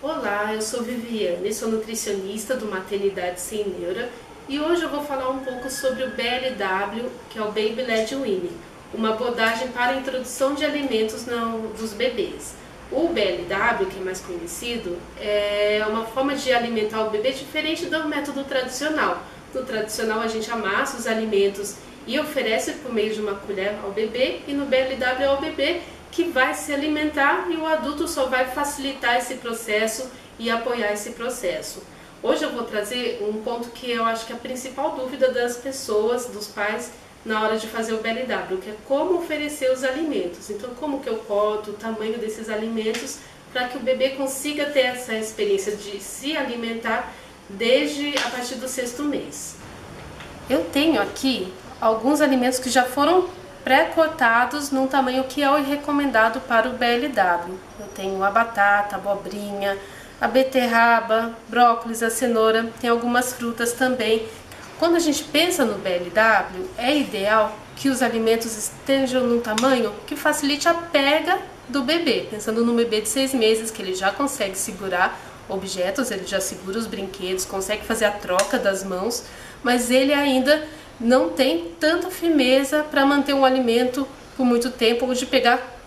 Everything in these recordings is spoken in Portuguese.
Olá, eu sou Viviane, sou nutricionista do Maternidade Sem Neura e hoje eu vou falar um pouco sobre o BLW, que é o Baby Led Weaning, uma abordagem para a introdução de alimentos dos bebês. O BLW, que é mais conhecido, é uma forma de alimentar o bebê diferente do método tradicional. No tradicional a gente amassa os alimentos e oferece por meio de uma colher ao bebê, e no BLW é o bebê que vai se alimentar e o adulto só vai facilitar esse processo e apoiar esse processo. Hoje eu vou trazer um ponto que eu acho que é a principal dúvida das pessoas, dos pais, na hora de fazer o BLW, que é como oferecer os alimentos. Então, como que eu corto o tamanho desses alimentos para que o bebê consiga ter essa experiência de se alimentar desde a partir do 6º mês. Eu tenho aqui alguns alimentos que já foram pré-cortados num tamanho que é o recomendado para o BLW. Eu tenho a batata, a abobrinha, a beterraba, brócolis, a cenoura, tem algumas frutas também. Quando a gente pensa no BLW, é ideal que os alimentos estejam num tamanho que facilite a pega do bebê. Pensando no bebê de 6 meses, que ele já consegue segurar objetos, ele já segura os brinquedos, consegue fazer a troca das mãos, mas ele ainda não tem tanta firmeza para manter um alimento por muito tempo ou de pegar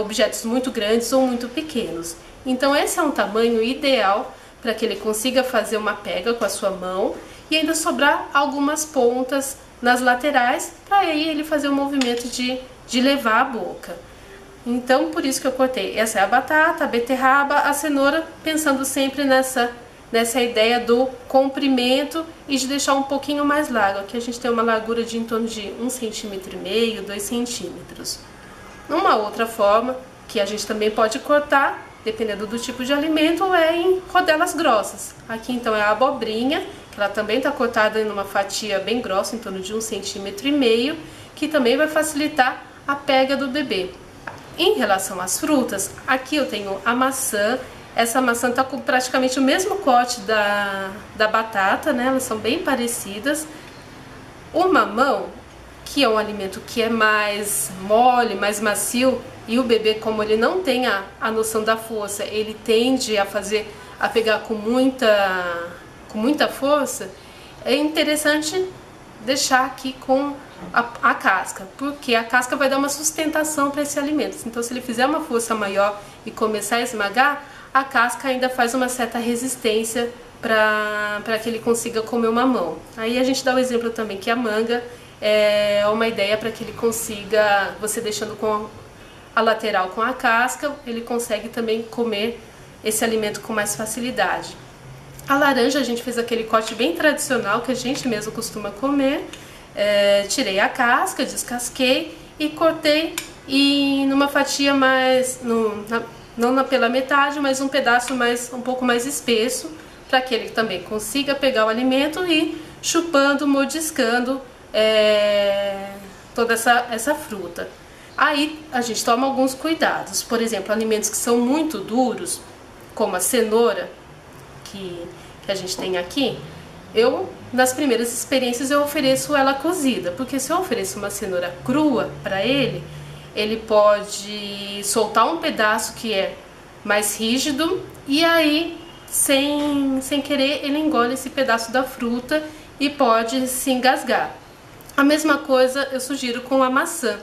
objetos muito grandes ou muito pequenos. Então esse é um tamanho ideal para que ele consiga fazer uma pega com a sua mão e ainda sobrar algumas pontas nas laterais para aí ele fazer o movimento de levar a boca. Então por isso que eu cortei. Essa é a batata, a beterraba, a cenoura, pensando sempre nessa ideia do comprimento e de deixar um pouquinho mais largo. Aqui a gente tem uma largura de em torno de 1,5 cm, 2 centímetros. Uma outra forma que a gente também pode cortar, dependendo do tipo de alimento, é em rodelas grossas. Aqui então é a abobrinha, que ela também está cortada em uma fatia bem grossa, em torno de 1,5 cm, que também vai facilitar a pega do bebê. Em relação às frutas, aqui eu tenho a maçã. Essa maçã está com praticamente o mesmo corte da batata, né? Elas são bem parecidas. O mamão, que é um alimento que é mais mole, mais macio, e o bebê, como ele não tem a noção da força, ele tende a pegar com muita força, é interessante deixar aqui com a casca, porque a casca vai dar uma sustentação para esse alimento. Então, se ele fizer uma força maior e começar a esmagar, a casca ainda faz uma certa resistência para que ele consiga comer o mamão. Aí a gente dá o exemplo também que a manga é uma ideia para que ele consiga, você deixando com a lateral com a casca, ele consegue também comer esse alimento com mais facilidade. A laranja a gente fez aquele corte bem tradicional que a gente mesmo costuma comer. Tirei a casca, descasquei e cortei numa fatia mais... não pela metade, mas um pedaço um pouco mais espesso, para que ele também consiga pegar o alimento e ir chupando, mordiscando toda essa fruta. Aí a gente toma alguns cuidados, por exemplo, alimentos que são muito duros, como a cenoura, que a gente tem aqui, nas primeiras experiências eu ofereço ela cozida, porque se eu ofereço uma cenoura crua para ele pode soltar um pedaço que é mais rígido e aí, sem querer, ele engole esse pedaço da fruta e pode se engasgar. A mesma coisa eu sugiro com a maçã,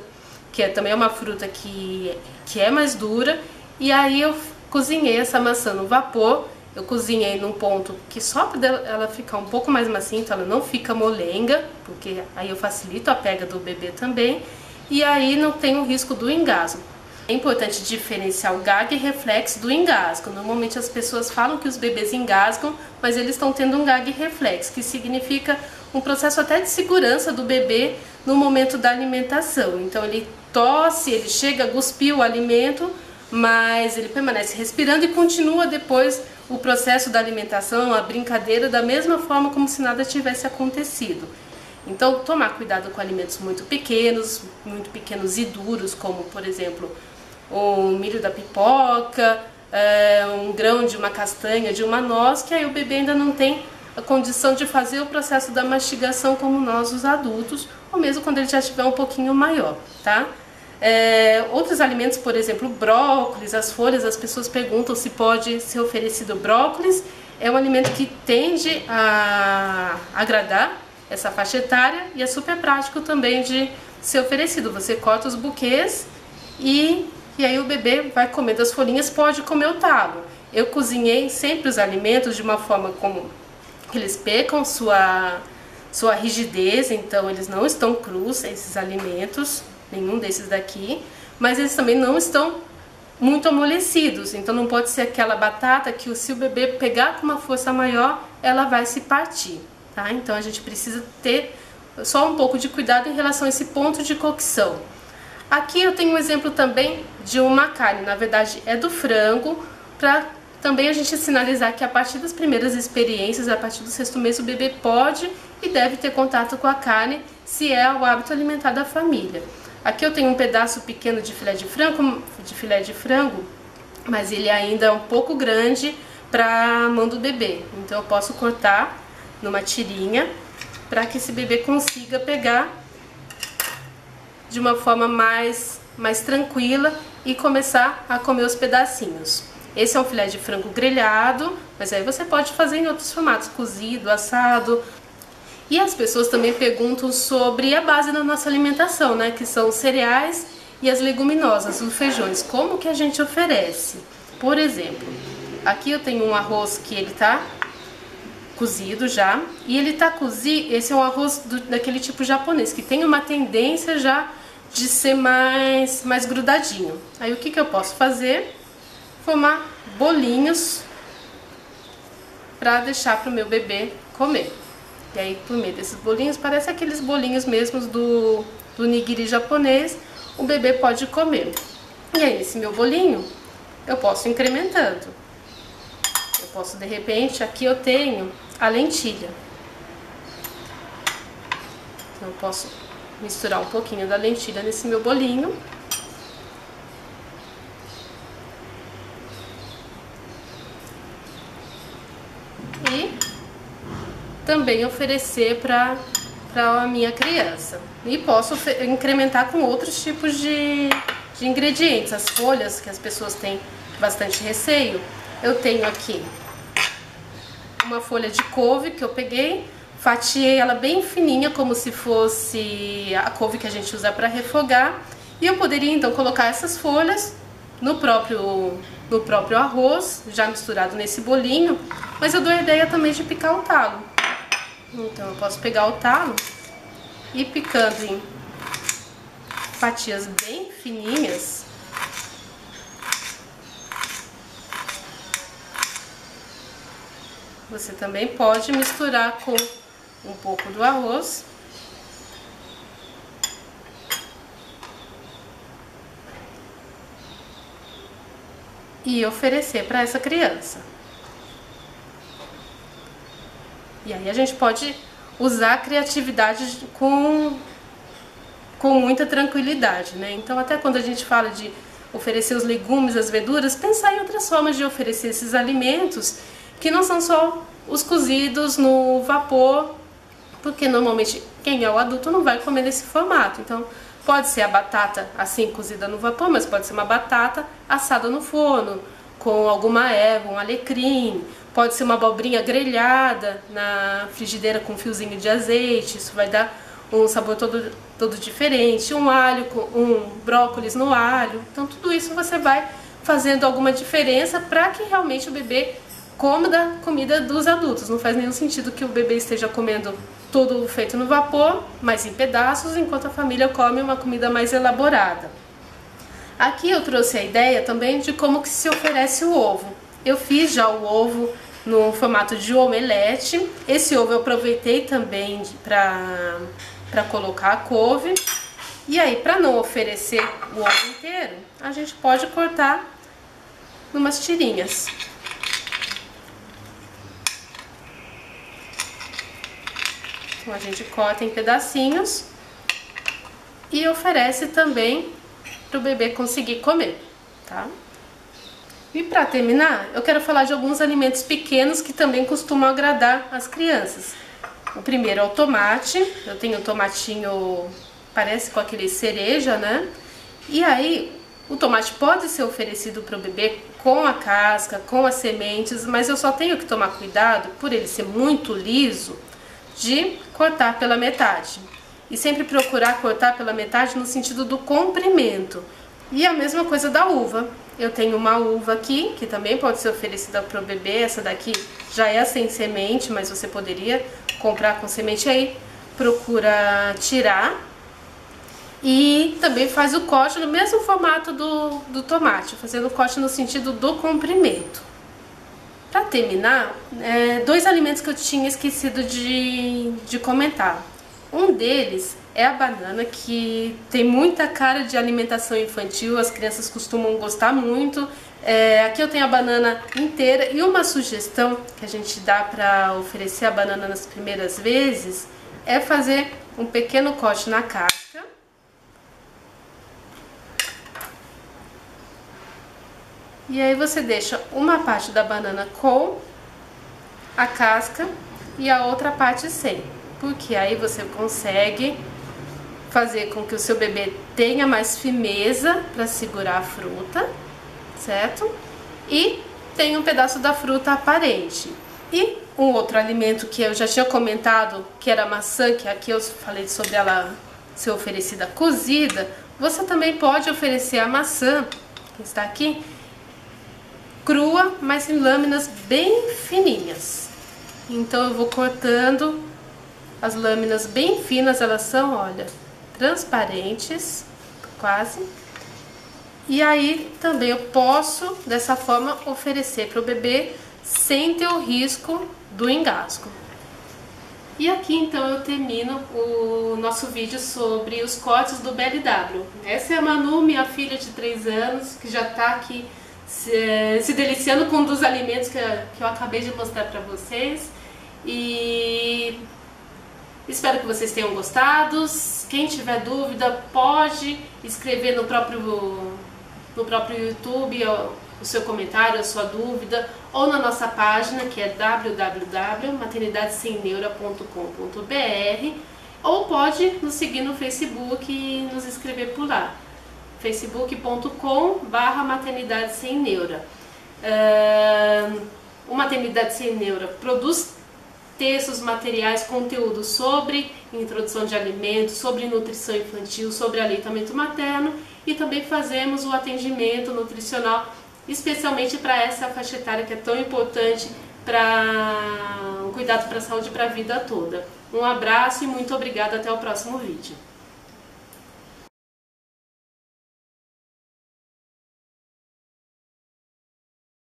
que também é uma fruta que é mais dura, e aí eu cozinhei essa maçã no vapor. Eu cozinhei num ponto que só para ela ficar um pouco mais macia, então ela não fica molenga, porque aí eu facilito a pega do bebê também. E aí não tem o risco do engasgo. É importante diferenciar o gag reflex do engasgo. Normalmente as pessoas falam que os bebês engasgam, mas eles estão tendo um gag reflex, que significa um processo até de segurança do bebê no momento da alimentação. Então ele tosse, ele chega a cuspir o alimento, mas ele permanece respirando e continua depois o processo da alimentação, a brincadeira, da mesma forma como se nada tivesse acontecido. Então, tomar cuidado com alimentos muito pequenos e duros, como, por exemplo, o milho da pipoca, um grão de uma castanha, de uma noz, que aí o bebê ainda não tem a condição de fazer o processo da mastigação como nós, os adultos, ou mesmo quando ele já estiver um pouquinho maior, tá? Outros alimentos, por exemplo, brócolis, as folhas, as pessoas perguntam se pode ser oferecido brócolis. É um alimento que tende a agradar essa faixa etária e é super prático também de ser oferecido. Você corta os buquês e aí o bebê vai comendo as folhinhas, pode comer o talo. Eu cozinhei sempre os alimentos de uma forma como eles percam sua rigidez, então eles não estão crus, esses alimentos, nenhum desses daqui, mas eles também não estão muito amolecidos, então não pode ser aquela batata que se o bebê pegar com uma força maior, ela vai se partir, tá? Então a gente precisa ter só um pouco de cuidado em relação a esse ponto de cocção. Aqui eu tenho um exemplo também de uma carne, na verdade é do frango, para também a gente sinalizar que a partir das primeiras experiências, a partir do 6º mês, o bebê pode e deve ter contato com a carne, se é o hábito alimentar da família. Aqui eu tenho um pedaço pequeno de filé de frango, mas ele ainda é um pouco grande para a mão do bebê. Então eu posso cortar numa tirinha para que esse bebê consiga pegar de uma forma mais tranquila e começar a comer os pedacinhos. Esse é um filé de frango grelhado, mas aí você pode fazer em outros formatos, cozido, assado. E as pessoas também perguntam sobre a base da nossa alimentação, né? Que são os cereais e as leguminosas, os feijões. Como que a gente oferece? Por exemplo, aqui eu tenho um arroz que ele tá cozido já. E ele tá cozido, esse é um arroz daquele tipo japonês, que tem uma tendência já de ser mais grudadinho. Aí o que eu posso fazer? Formar bolinhos para deixar para o meu bebê comer. E aí, por meio desses bolinhos, parece aqueles bolinhos mesmos do nigiri japonês, o bebê pode comer. E aí, nesse meu bolinho, eu posso ir incrementando. Eu posso, de repente, aqui eu tenho a lentilha. Então, eu posso misturar um pouquinho da lentilha nesse meu bolinho. E também oferecer para a minha criança. E posso incrementar com outros tipos de ingredientes. As folhas, que as pessoas têm bastante receio, eu tenho aqui uma folha de couve que eu peguei, fatiei ela bem fininha, como se fosse a couve que a gente usa para refogar. E eu poderia então colocar essas folhas no próprio arroz, já misturado nesse bolinho, mas eu dou a ideia também de picar o talo. Então eu posso pegar o talo e picando em fatias bem fininhas. Você também pode misturar com um pouco do arroz. E oferecer para essa criança. E aí a gente pode usar a criatividade com muita tranquilidade, né? Então até quando a gente fala de oferecer os legumes, as verduras, pensar em outras formas de oferecer esses alimentos que não são só os cozidos no vapor, porque normalmente quem é o adulto não vai comer nesse formato. Então pode ser a batata assim cozida no vapor, mas pode ser uma batata assada no forno, com alguma erva, um alecrim. Pode ser uma abobrinha grelhada na frigideira com um fiozinho de azeite. Isso vai dar um sabor todo diferente. Um alho, um brócolis no alho. Então tudo isso você vai fazendo alguma diferença para que realmente o bebê coma da comida dos adultos. Não faz nenhum sentido que o bebê esteja comendo tudo feito no vapor, mas em pedaços, enquanto a família come uma comida mais elaborada. Aqui eu trouxe a ideia também de como que se oferece o ovo. Eu fiz já o ovo no formato de omelete. Esse ovo eu aproveitei também para colocar a couve. E aí, para não oferecer o ovo inteiro, a gente pode cortar numas tirinhas. Então a gente corta em pedacinhos e oferece também para o bebê conseguir comer, tá? E para terminar, eu quero falar de alguns alimentos pequenos que também costumam agradar as crianças. O primeiro é o tomate. Eu tenho um tomatinho, parece com aquele cereja, né? E aí, o tomate pode ser oferecido para o bebê com a casca, com as sementes, mas eu só tenho que tomar cuidado, por ele ser muito liso, de cortar pela metade. E sempre procurar cortar pela metade no sentido do comprimento. E a mesma coisa da uva. Eu tenho uma uva aqui, que também pode ser oferecida para o bebê. Essa daqui já é sem semente, mas você poderia comprar com semente aí. Procura tirar. E também faz o corte no mesmo formato do tomate, fazendo o corte no sentido do comprimento. Para terminar, dois alimentos que eu tinha esquecido de comentar. Um deles é a banana, que tem muita cara de alimentação infantil, as crianças costumam gostar muito. Aqui eu tenho a banana inteira, e uma sugestão que a gente dá para oferecer a banana nas primeiras vezes é fazer um pequeno corte na casca. E aí você deixa uma parte da banana com a casca e a outra parte sem. Porque aí você consegue fazer com que o seu bebê tenha mais firmeza para segurar a fruta, certo? E tem um pedaço da fruta aparente. E um outro alimento que eu já tinha comentado, que era a maçã, que aqui eu falei sobre ela ser oferecida cozida, você também pode oferecer a maçã, que está aqui, crua, mas em lâminas bem fininhas. Então eu vou cortando as lâminas bem finas, elas são, olha, transparentes, quase. E aí também eu posso, dessa forma, oferecer para o bebê sem ter o risco do engasgo. E aqui então eu termino o nosso vídeo sobre os cortes do BLW. Essa é a Manu, minha filha de 3 anos, que já está aqui se deliciando com um dos alimentos que eu acabei de mostrar para vocês. E espero que vocês tenham gostado. Quem tiver dúvida pode escrever no próprio YouTube o seu comentário, a sua dúvida, ou na nossa página, que é www.maternidadessemneura.com.br, ou pode nos seguir no Facebook e nos escrever por lá, facebook.com/maternidade sem neura. O Maternidade Sem Neura produz textos, materiais, conteúdo sobre introdução de alimentos, sobre nutrição infantil, sobre aleitamento materno, e também fazemos o atendimento nutricional, especialmente para essa faixa etária que é tão importante para o cuidado para a saúde para a vida toda. Um abraço e muito obrigada, até o próximo vídeo.